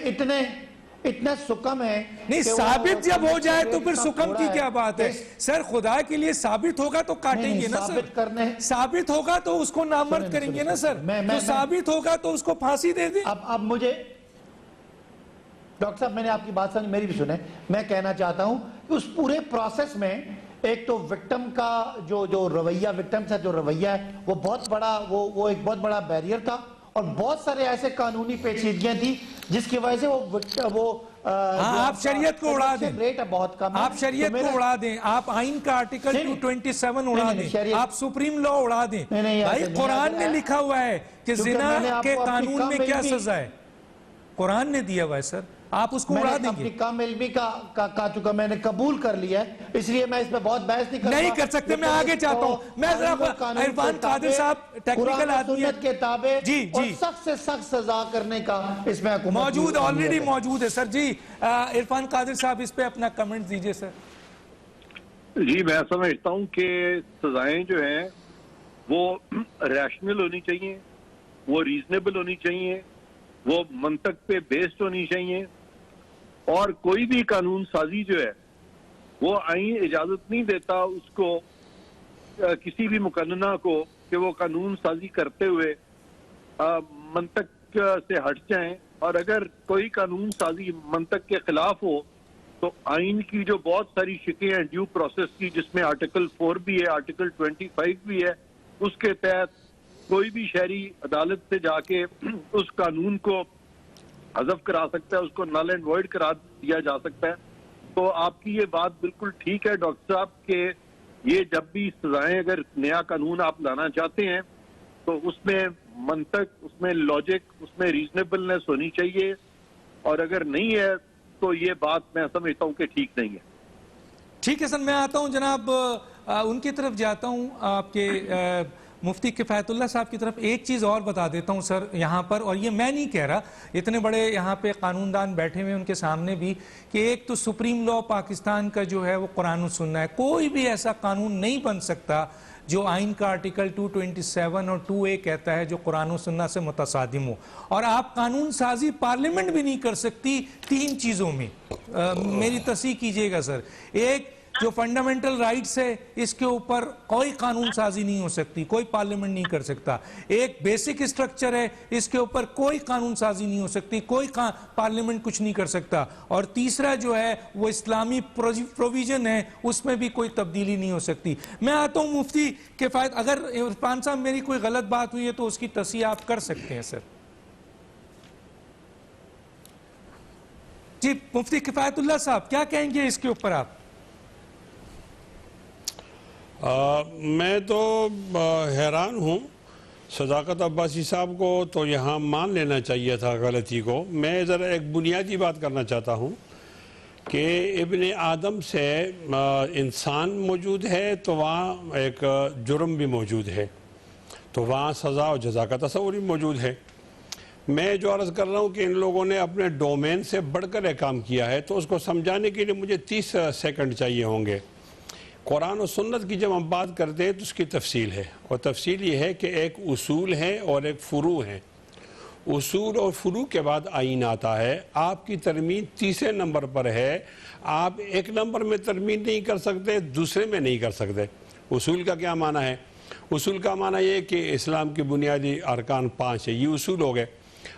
اتنا سکم ہے نہیں ثابت جب ہو جائے تو پھر سکم کی کیا بات ہے سر خدا کے لیے ثابت ہوگا تو کاٹیں گے نا سر ثابت ہوگا تو اس کو نامرد کریں گے نا سر تو ثابت ہوگا تو اس کو پھانسی دے دیں اب مجھے ڈاکٹر صاحب میں نے آپ کی بات سنی میری بھی سنیں میں کہنا چاہتا ہوں کہ اس پورے پروسیس میں ایک تو وکٹم کا جو رویہ وکٹم سے جو رویہ ہے وہ بہت بڑا وہ ایک بہت بڑا بیریئر تھا اور بہت سارے ایسے قانونی پیچیدگیاں تھی جس کی وجہ سے وہ آپ شریعت کو اڑا دیں ریٹ ہے بہت کم آپ شریعت کو اڑا دیں آپ آئین کا آرٹیکل 227 اڑا دیں آپ سپریم لا اڑا دیں بھائی قرآن میں لکھا ہوا ہے کہ زنا کے قانون میں کیا سزا ہے قرآن نے دیا ہوا ہے سر آپ اس کو اڑا دیں گے اپنی کم علمی کا چکا میں نے قبول کر لیا ہے اس لیے میں اس میں بہت بحث نہیں کر سکتے میں آگے چاہتا ہوں میں عرفان قادر صاحب ٹیکنیکل آدمی سنت کے تابع اور سخت سے سخت سزا کرنے کا اس میں حکومت موجود آلریڈی موجود ہے سر جی عرفان قادر صاحب اس پہ اپنا کمنٹ دیجئے سر جی میں سمجھتا ہوں کہ سزائیں جو ہیں وہ ریشنل ہونی چاہیے وہ ریزنیبل ہونی چاہیے وہ منطق پہ بیسڈ ہونی چاہیے اور کوئی بھی قانون سازی جو ہے وہ آئین اجازت نہیں دیتا اس کو کسی بھی مقننہ کو کہ وہ قانون سازی کرتے ہوئے منطق سے ہٹ جائیں اور اگر کوئی قانون سازی منطق کے خلاف ہو تو آئین کی جو بہت ساری شکیں ہیں ڈیو پروسیس کی جس میں آرٹیکل 4 بھی ہے آرٹیکل 25 بھی ہے اس کے تحت کوئی بھی شہری عدالت سے جا کے اس قانون کو حذف کرا سکتا ہے اس کو نل اینڈ وائڈ کرا دیا جا سکتا ہے تو آپ کی یہ بات بالکل ٹھیک ہے ڈاکٹر صاحب کہ یہ جب بھی سزائیں اگر نیا قانون آپ لانا چاہتے ہیں تو اس میں منطق اس میں لاجک اس میں ریزنیبلنس ہونی چاہیے اور اگر نہیں ہے تو یہ بات میں سمجھتا ہوں کہ ٹھیک نہیں ہے ٹھیک ہے سر میں آتا ہوں جناب ان کی طرف جاتا ہوں آپ کے مفتی کفایت اللہ صاحب کی طرف ایک چیز اور بتا دیتا ہوں سر یہاں پر اور یہ میں نہیں کہہ رہا اتنے بڑے یہاں پہ قانون دان بیٹھے ہوئے ان کے سامنے بھی کہ ایک تو سپریم لا پاکستان کا جو ہے وہ قرآن و سننا ہے کوئی بھی ایسا قانون نہیں بن سکتا جو آئین کا آرٹیکل 227 اور 2A کہتا ہے جو قرآن و سننا سے متصادم ہو اور آپ قانون سازی پارلیمنٹ بھی نہیں کر سکتی 3 چیزوں میں میری تصحیح کیجئے گا سر ایک جو فنڈامنٹل رائٹس ہے اس کے اوپر کوئی قانون سازی نہیں ہو سکتی کوئی پارلیمنٹ نہیں کر سکتا ایک بیسک اسٹرکچر ہے اس کے اوپر کوئی قانون سازی نہیں ہو سکتی کوئی پارلیمنٹ کچھ نہیں کر سکتا اور تیسرا جو ہے وہ اسلامی پروویژن ہے اس میں بھی کوئی تبدیلی نہیں ہو سکتی میں آتا ہوں مفتی کفایت اگر عرفان صاحب میری کوئی غلط بات ہوئی ہے تو اس کی تصحیح آپ کر سکتے ہیں سر جی مفتی کفایت اللہ صاحب کیا کہیں گے اس کے اوپر آپ میں تو حیران ہوں صداقت عباسی صاحب کو تو یہاں مان لینا چاہیے تھا غلطی کو میں ذرا ایک بنیادی بات کرنا چاہتا ہوں کہ ابن آدم سے انسان موجود ہے تو وہاں ایک جرم بھی موجود ہے تو وہاں سزا و جزا کا تصور بھی موجود ہے میں جو عرض کر رہا ہوں کہ ان لوگوں نے اپنے ڈومین سے بڑھ کر ایک کام کیا ہے، تو اس کو سمجھانے کے لیے مجھے 30 سیکنڈ چاہیے ہوں گے۔ قرآن و سنت کی جب ہم بات کرتے ہیں تو اس کی تفصیل ہے، اور تفصیل یہ ہے کہ ایک اصول ہے اور ایک فروع ہے۔ اصول اور فروع کے بعد آئین آتا ہے۔ آپ کی ترمیم تیسرے نمبر پر ہے، آپ ایک نمبر میں ترمیم نہیں کر سکتے، دوسرے میں نہیں کر سکتے۔ اصول کا کیا معنی ہے؟ اصول کا معنی یہ کہ اسلام کی بنیادی ارکان 5 ہے، یہ اصول ہو گئے۔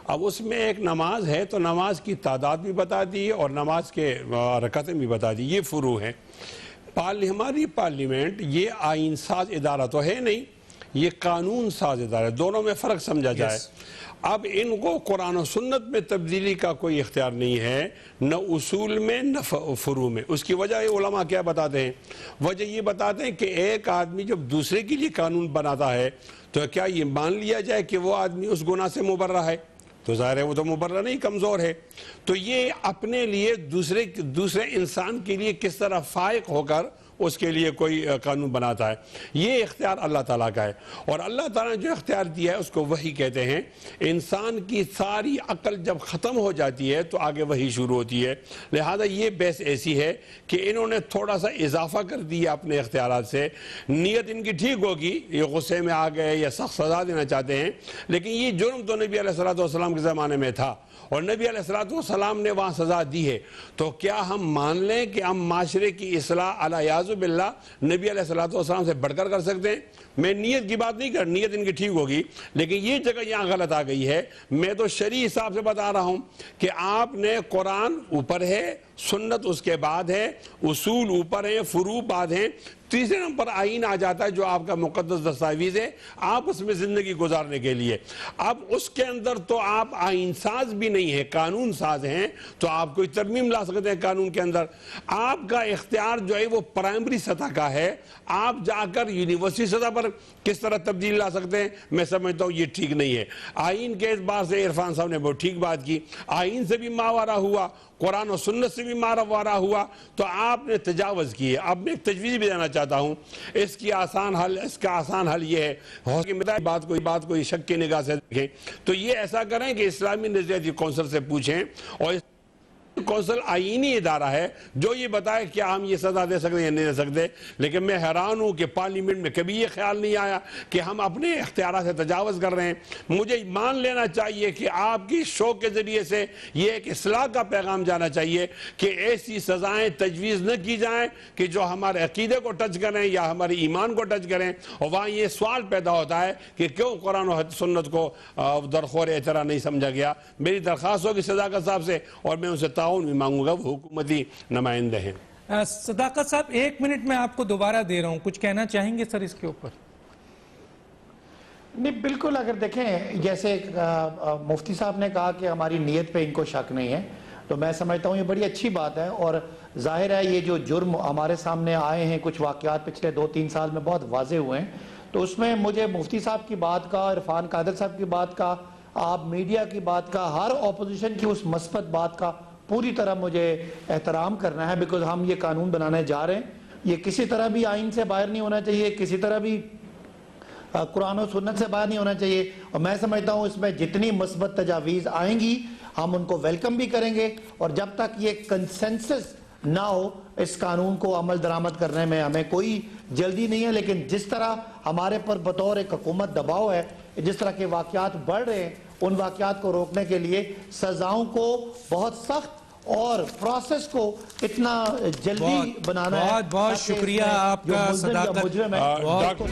اب اس میں ایک نماز ہے تو نماز کی تعداد بھی بتا دی اور نماز کے رکعتیں بھی بتا دی، یہ فروع ہے۔ ہماری پارلیمنٹ یہ آئین ساز ادارہ تو ہے نہیں، یہ قانون ساز ادارہ ہے، دونوں میں فرق سمجھا جائے۔ اب ان کو قرآن و سنت میں تبدیلی کا کوئی اختیار نہیں ہے، نہ اصول میں نہ فروع میں۔ اس کی وجہ علماء کیا بتاتے ہیں؟ وجہ یہ بتاتے ہیں کہ ایک آدمی جب دوسرے کے لیے قانون بناتا ہے تو کیا یہ مان لیا جائے کہ وہ آدمی اس گناہ سے مبرہ ہے؟ تو ظاہر ہے وہ تو مبرہ نہیں، کمزور ہے۔ تو یہ اپنے لیے دوسرے انسان کے لیے کس طرح فائق ہو کر اس کے لیے کوئی قانون بناتا ہے، یہ اختیار اللہ تعالیٰ کا ہے۔ اور اللہ تعالیٰ نے جو اختیار دیا ہے اس کو وحی کہتے ہیں۔ انسان کی ساری عقل جب ختم ہو جاتی ہے تو آگے وحی شروع ہوتی ہے۔ لہذا یہ بحث ایسی ہے کہ انہوں نے تھوڑا سا اضافہ کر دیا اپنے اختیارات سے۔ نیت ان کی ٹھیک ہوگی، یہ غصے میں آ گئے یا سخت سزا دینا چاہتے ہیں، لیکن یہ جرم تو نبی علیہ السلام کے زمانے میں تھا اور نبی علیہ السلام نے وہاں سزا دی ہے۔ تو کیا ہم مان لیں کہ ہم معاشرے کی اصلاح علیہ باللہ نبی علیہ السلام سے بڑھ کر سکتے ہیں؟ میں نیت کی بات نہیں کر، نیت ان کی ٹھیک ہوگی، لیکن یہ جگہ یہاں غلط آ گئی ہے۔ میں تو شرعی حساب سے بتا رہا ہوں کہ آپ نے قرآن اوپر ہے، سنت اس کے بعد ہے، اصول اوپر ہیں، فروع بعد ہیں، تیسرے نمبر آئین آ جاتا ہے جو آپ کا مقدس دستاویز ہے آپ اس میں زندگی گزارنے کے لیے۔ اب اس کے اندر تو آپ آئین ساز بھی نہیں ہے، قانون ساز ہیں، تو آپ کوئی ترمیم لا سکتے ہیں قانون کے اندر۔ آپ کا اختیار جو ہے وہ پرائمری سطح کا ہے، آپ جا کر یونیورسٹی سطح پر کس طرح تبدیل لا سکتے ہیں؟ میں سمجھتا ہوں یہ ٹھیک نہیں ہے۔ آئین کے اعتبار سے عرفان صاحب نے بہت ٹھیک بات کی، آئین سے بھی ماورا ہوا، قرآن و سنت سے بھی ماورا ہوا، تو آپ نے تجاوز کی ہے۔ اب میں ایک تجویز بھی دینا چاہتا ہوں، اس کا آسان حل یہ ہے، بات کو شک کی نگاہ سے دیکھیں تو یہ ایسا کریں کہ اسلامی نظریاتی کونسل سے پوچھیں، اور کونسل آئینی ادارہ ہے جو یہ بتائے کیا ہم یہ سزا دے سکتے ہیں یا نہیں دے سکتے۔ لیکن میں حیران ہوں کہ پارلیمنٹ میں کبھی یہ خیال نہیں آیا کہ ہم اپنے اختیارات سے تجاوز کر رہے ہیں۔ مجھے مان لینا چاہیے کہ آپ کی شو کے ذریعے سے یہ ایک اصلاح کا پیغام جانا چاہیے کہ ایسی سزائیں تجویز نہ کی جائیں کہ جو ہمارے عقیدے کو ٹچ کریں یا ہمارے ایمان کو ٹچ کریں۔ اور وہاں یہ سوال پیدا ہوتا ہے کہ کیوں قرآن و سنت کو درخور اعتراض نہیں سمجھا گیا۔ میری درخواست ہوگی صداقت صاحب سے، اور میں ان سے تعاون بھی مانگوں گا، وہ حکومتی نمائندے ہیں۔ صداقت صاحب 1 منٹ میں آپ کو دوبارہ دے رہا ہوں، کچھ کہنا چاہیں گے سر اس کے اوپر؟ نہیں بالکل، اگر دیکھیں جیسے مفتی صاحب نے کہا کہ ہماری نیت پہ ان کو شک نہیں ہے، تو میں سمجھتا ہوں یہ بڑی اچھی بات ہے۔ اور ظاہر ہے یہ جو جرم ہمارے سامنے آئے ہیں، کچھ واقعات پچھلے 2-3 سال میں بہت واضح ہوئے ہیں، تو اس میں مجھے مفتی صاحب کی بات کا، عرفان قادر صاحب کی بات کا، آپ میڈیا کی بات کا، ہر اپوزیشن کی اس مثبت بات کا پوری طرح مجھے احترام کرنا ہے، بیکاز ہم یہ قانون بنانے جا رہے ہیں۔ یہ کسی طرح بھی آئین سے باہر نہیں ہونا چاہیے، کسی طرح بھی قرآن و سنت سے باہر نہیں ہونا چاہیے، اور میں سمجھتا ہوں اس میں جتنی مثبت تجاویز آئیں گی ہم ان کو ویلکم بھی کریں گے، اور جب تک یہ کنسنسس نہ ہو اس قانون کو عمل درآمد کرنے میں ہمیں کوئی جلدی نہیں ہے۔ لیکن جس طرح ہمارے پر بطور ایک حکومت دباؤ ہے، جس طرح کے واقعات بڑھ رہے ہیں، ان واقعات کو روکنے کے لیے سزاؤں کو بہت سخت اور پروسیس کو اتنا جلدی بنانا ہے۔ بہت شکریہ آپ کا صداقت۔